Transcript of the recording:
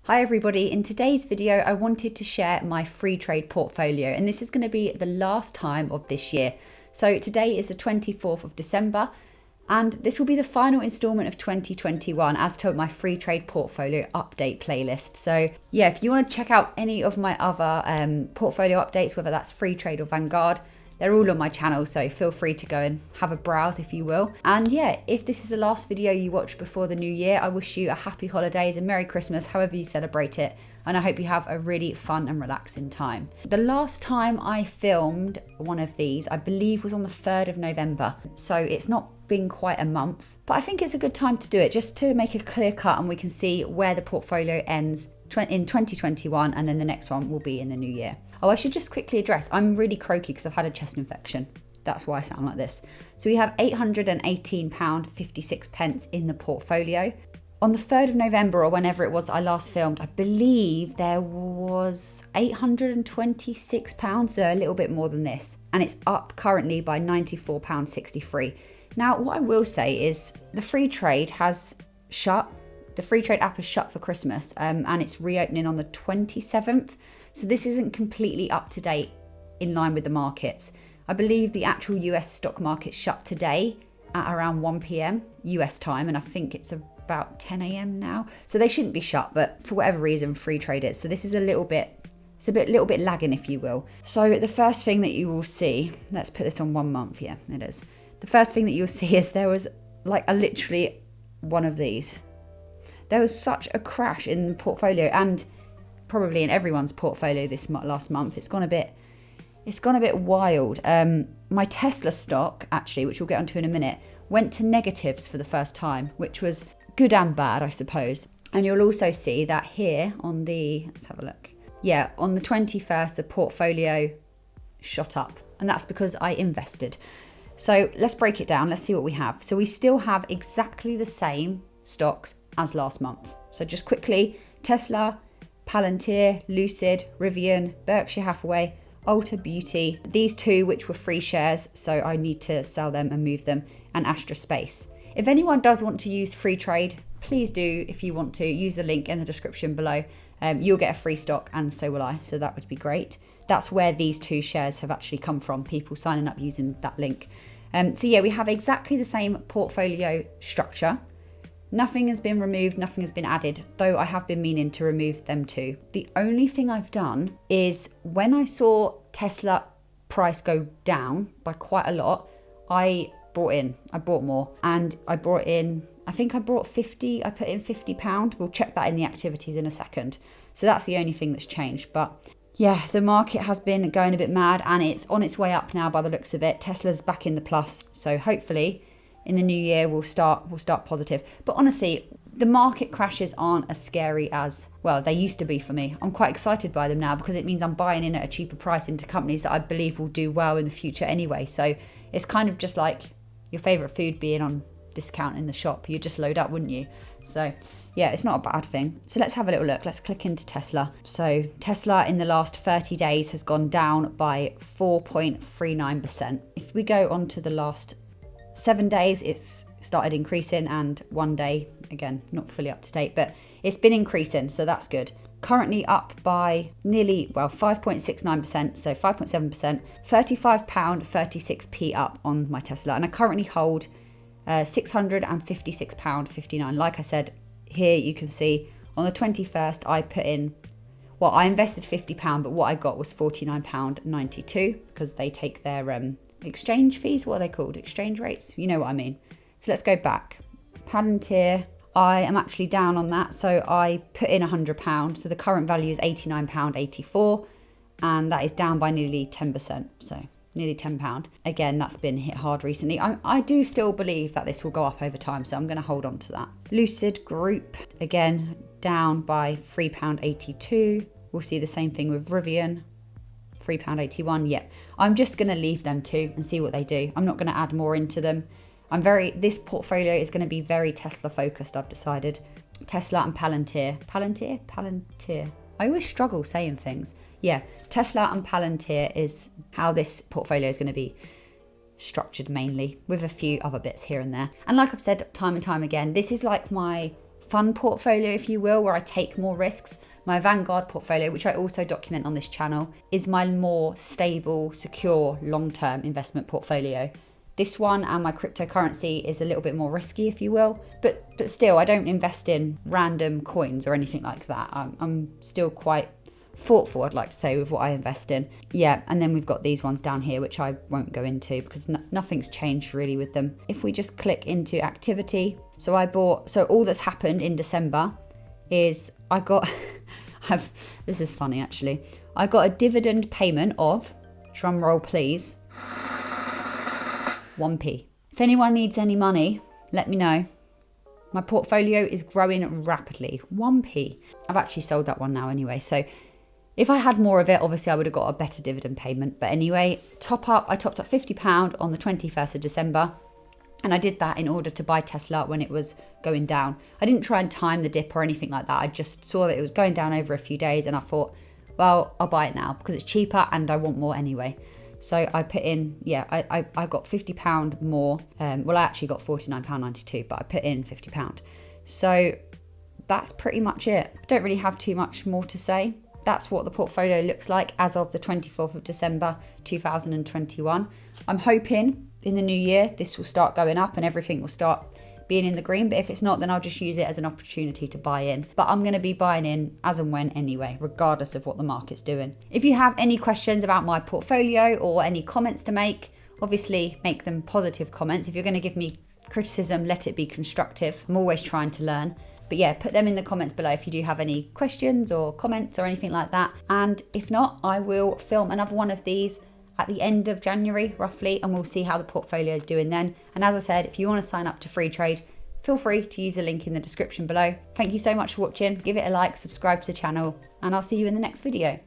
Hi everybody, in today's video I wanted to share my Freetrade portfolio, and this is going to be the last time of this year. So today is the 24th of December and this will be the final installment of 2021 as to my Freetrade portfolio update playlist. So yeah, if you want to check out any of my other portfolio updates, whether that's Freetrade or Vanguard, they're all on my channel, so feel free to go and have a browse if you will. And yeah, if this is the last video you watch before the new year, I wish you a happy holidays and Merry Christmas, however you celebrate it. And I hope you have a really fun and relaxing time. The last time I filmed one of these, I believe was on the 3rd of November. So it's not been quite a month, but I think it's a good time to do it just to make a clear cut and we can see where the portfolio ends in 2021, and then the next one will be in the new year. Oh, I should just quickly address, I'm really croaky because I've had a chest infection. That's why I sound like this. So we have £818.56 in the portfolio. On the 3rd of November, or whenever it was I last filmed, I believe there was £826, so a little bit more than this. And it's up currently by £94.63. Now, what I will say is the Freetrade has shut. The Freetrade app is shut for Christmas and it's reopening on the 27th. So this isn't completely up to date in line with the markets. I believe the actual US stock market shut today at around 1 p.m. US time, and I think it's about 10 a.m. now. So they shouldn't be shut, but for whatever reason, Freetrade is. So this is a little bit lagging, if you will. So the first thing that you will see, let's put this on 1 month. Yeah, it is. The first thing that you'll see is there was like literally one of these. There was such a crash in the portfolio, and probably in everyone's portfolio this last month. It's gone a bit wild. My Tesla stock, actually, which we'll get onto in a minute, went to negatives for the first time, which was good and bad, I suppose. And you'll also see that here on the, let's have a look. Yeah, on the 21st, the portfolio shot up, and that's because I invested. So let's break it down. Let's see what we have. So we still have exactly the same stocks as last month. So just quickly, Tesla, Palantir, Lucid, Rivian, Berkshire Hathaway, Ulta Beauty, these two which were free shares, so I need to sell them and move them, and Astra Space. If anyone does want to use Freetrade, please do. If you want to, use the link in the description below. You'll get a free stock and so will I, so that would be great. That's where these two shares have actually come from, people signing up using that link. So yeah, we have exactly the same portfolio structure. Nothing has been removed, nothing has been added, though I have been meaning to remove them too. The only thing I've done is when I saw Tesla price go down by quite a lot, I bought more, and I brought in, I think I brought 50, I put in £50. We'll check that in the activities in a second. So that's the only thing that's changed. But yeah, the market has been going a bit mad and it's on its way up now by the looks of it. Tesla's back in the plus. So hopefully in the new year, we'll start positive. But honestly, the market crashes aren't as scary as, well, they used to be for me. I'm quite excited by them now because it means I'm buying in at a cheaper price into companies that I believe will do well in the future anyway. So it's kind of just like your favourite food being on discount in the shop. You'd just load up, wouldn't you? So yeah, it's not a bad thing. So let's have a little look. Let's click into Tesla. So Tesla in the last 30 days has gone down by 4.39%. If we go on to the last 7 days, it's started increasing, and 1 day, again, not fully up to date, but it's been increasing, so that's good. Currently up by nearly, 5.69%, so 5.7%, £35.36p up on my Tesla, and I currently hold £656.59. Like I said, here you can see on the 21st, I put in, I invested £50, but what I got was £49.92 because they take their exchange fees. What are they called? Exchange rates? You know what I mean. So let's go back. Palantir, I am actually down on that. So I put in £100. So the current value is £89.84. And that is down by nearly 10%. So nearly £10. Again, that's been hit hard recently. I do still believe that this will go up over time. So I'm going to hold on to that. Lucid Group, again, down by £3.82. We'll see the same thing with Rivian. £3.81. Yeah, I'm just going to leave them too and see what they do. I'm not going to add more into them. This portfolio is going to be very Tesla focused, I've decided. Tesla and Palantir. Palantir. I always struggle saying things. Yeah, Tesla and Palantir is how this portfolio is going to be structured mainly, with a few other bits here and there. And like I've said time and time again, this is like my fun portfolio, if you will, where I take more risks. My Vanguard portfolio, which I also document on this channel, is my more stable, secure, long-term investment portfolio. This one and my cryptocurrency is a little bit more risky, if you will, but still, I don't invest in random coins or anything like that. I'm still quite thoughtful, I'd like to say, with what I invest in. Yeah, and then we've got these ones down here, which I won't go into because nothing's changed really with them. If we just click into activity, so all that's happened in December is I got, this is funny actually, I got a dividend payment of, drum roll please, 1p. If anyone needs any money, let me know. My portfolio is growing rapidly, 1p. I've actually sold that one now anyway, so if I had more of it, obviously I would have got a better dividend payment. But anyway, I topped up £50 on the 21st of December. And I did that in order to buy Tesla when it was going down. I didn't try and time the dip or anything like that. I just saw that it was going down over a few days and I thought, well, I'll buy it now because it's cheaper and I want more anyway. So I put in, I got £50 more. Well, I actually got £49.92, but I put in £50. So that's pretty much it. I don't really have too much more to say. That's what the portfolio looks like as of the 24th of December 2021. I'm hoping in the new year this will start going up and everything will start being in the green, but if it's not, then I'll just use it as an opportunity to buy in. But I'm going to be buying in as and when anyway, regardless of what the market's doing. If you have any questions about my portfolio or any comments to make, obviously make them positive comments. If you're going to give me criticism, let it be constructive. I'm always trying to learn. But yeah, put them in the comments below if you do have any questions or comments or anything like that. And if not, I will film another one of these at the end of January, roughly, and we'll see how the portfolio is doing then. And as I said, if you want to sign up to Freetrade, feel free to use the link in the description below. Thank you so much for watching. Give it a like, subscribe to the channel, and I'll see you in the next video.